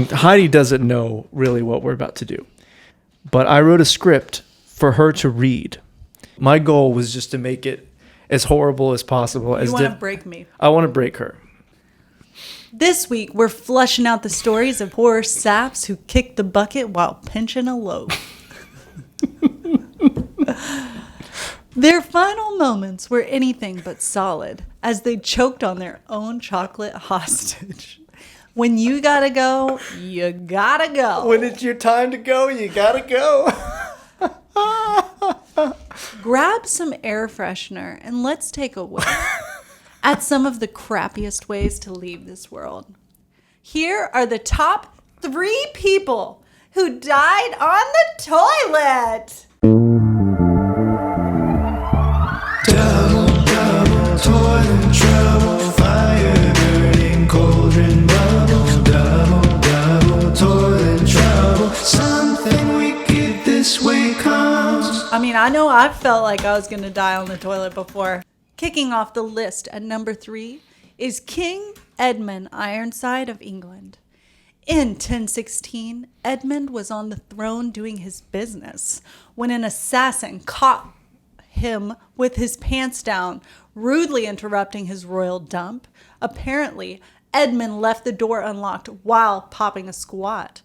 And Heidi doesn't know really what we're about to do. But I wrote a script for her to read. My goal was just to make it as horrible as possible. You want to break me. I want to break her. This week, we're flushing out the stories of poor saps who kicked the bucket while pinching a loaf. Their final moments were anything but solid as they choked on their own chocolate hostage. When you gotta go, you gotta go. When it's your time to go, you gotta go. Grab some air freshener and let's take a whiff at some of the crappiest ways to leave this world. Here are the top 3 people who died on the toilet. Double toilet trouble, fire burning, cauldron bubble. Double toilet trouble, something wicked this way comes. I mean, I know I felt like I was going to die on the toilet before. Kicking off the list at number 3 is King Edmund Ironside of England. In 1016, Edmund was on the throne doing his business when an assassin caught him with his pants down, rudely interrupting his royal dump. Apparently, Edmund left the door unlocked while popping a squat.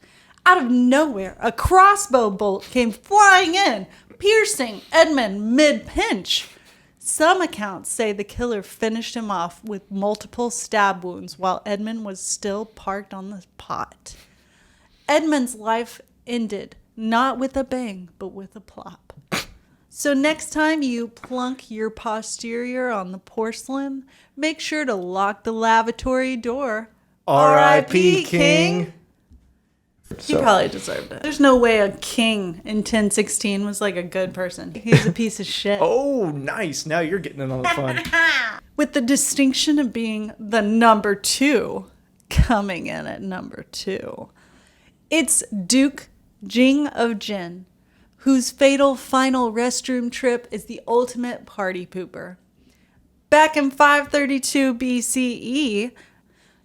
Out of nowhere, a crossbow bolt came flying in, piercing Edmund mid-pinch. Some accounts say the killer finished him off with multiple stab wounds while Edmund was still parked on the pot. Edmund's life ended not with a bang, but with a plop. So next time you plunk your posterior on the porcelain, make sure to lock the lavatory door. R.I.P. King. He probably deserved it. There's no way a king in 1016 was like a good person. He's a piece of shit. Oh, nice. Now you're getting in on the fun. With the distinction of being the number 2 coming in at number 2. It's Duke Jing of Jin, whose fatal final restroom trip is the ultimate party pooper. Back in 532 BCE,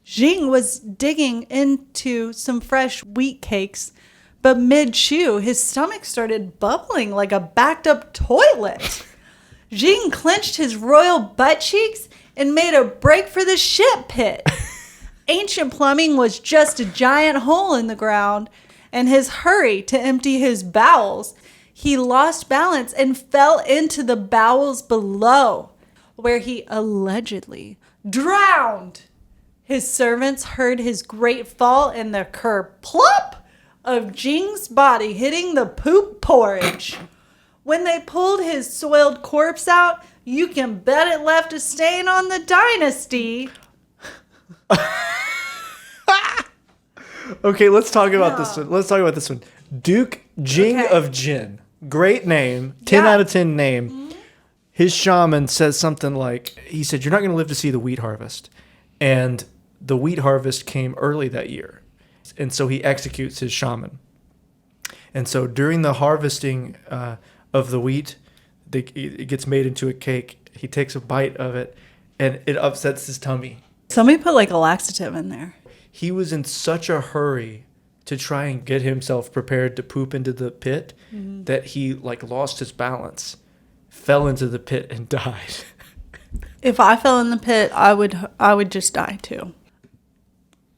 Jing was digging into some fresh wheat cakes, but mid-chew, his stomach started bubbling like a backed-up toilet. Jing clenched his royal butt cheeks and made a break for the shit pit. Ancient plumbing was just a giant hole in the ground, and his hurry to empty his bowels, he lost balance and fell into the bowels below, where he allegedly drowned. His servants heard his great fall and the kerplop of Jing's body hitting the poop porridge. When they pulled his soiled corpse out, you can bet it left a stain on the dynasty. Okay, let's talk about this one. Duke Jing of Jin. Great name. 10 out of 10 name. Mm-hmm. His shaman says something like, he said, you're not going to live to see the wheat harvest. And the wheat harvest came early that year. And so he executes his shaman. And so during the harvesting of the wheat, it gets made into a cake. He takes a bite of it, and it upsets his tummy. Somebody put like a laxative in there. He was in such a hurry to try and get himself prepared to poop into the pit that he lost his balance, fell into the pit, and died. If I fell in the pit, I would just die too.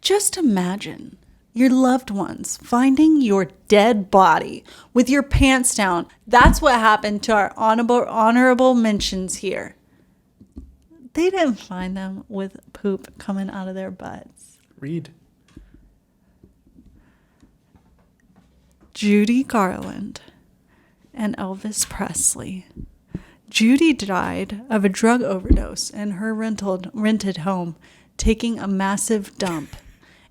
Just imagine your loved ones finding your dead body with your pants down. That's what happened to our honorable mentions here. They didn't find them with poop coming out of their butts. Read. Judy Garland and Elvis Presley. Judy died of a drug overdose in her rented home, taking a massive dump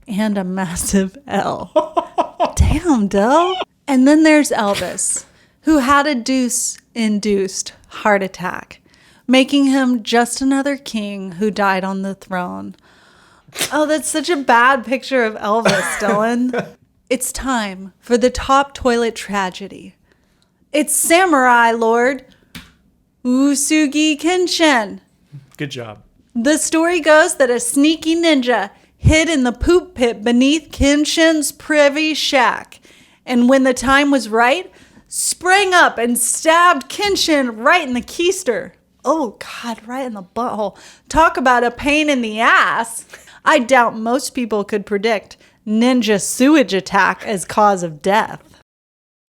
and a massive L. Damn, Dill. And then there's Elvis, who had a deuce-induced heart attack, making him just another king who died on the throne. Oh, that's such a bad picture of Elvis, Dillon. It's time for the top toilet tragedy. It's Samurai Lord Usugi Kenshin. Good job. The story goes that a sneaky ninja hid in the poop pit beneath Kenshin's privy shack, and when the time was right, sprang up and stabbed Kenshin right in the keister. Oh, God, right in the butthole. Talk about a pain in the ass. I doubt most people could predict ninja sewage attack as cause of death.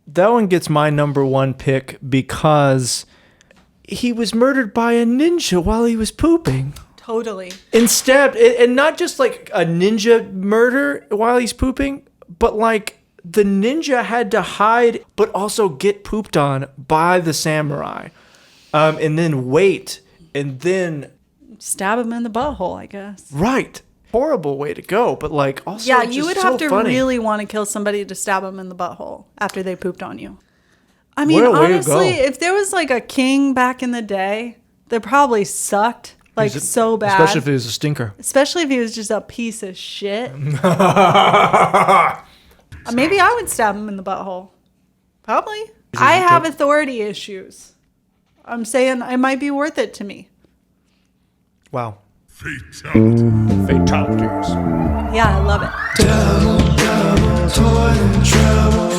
That one gets my number one pick because he was murdered by a ninja while he was pooping. Totally. And stabbed, and not just like a ninja murder while he's pooping, but like the ninja had to hide, but also get pooped on by the samurai. And then wait, and then Stab him in the butthole, I guess. right, horrible way to go. But like also, Yeah, just you would so have to funny. really want to kill somebody to stab them in the butthole after they pooped on you. I mean, What a way to honestly, go. if there was like a king back in the day, they probably sucked like so bad. especially if it was a stinker. Especially if he was just a piece of shit. Maybe I would stab him in the butthole. Probably. I have authority issues. I'm saying it might be worth it to me. Wow. Fatalities. Yeah, I love it. Double, double, toil and trouble,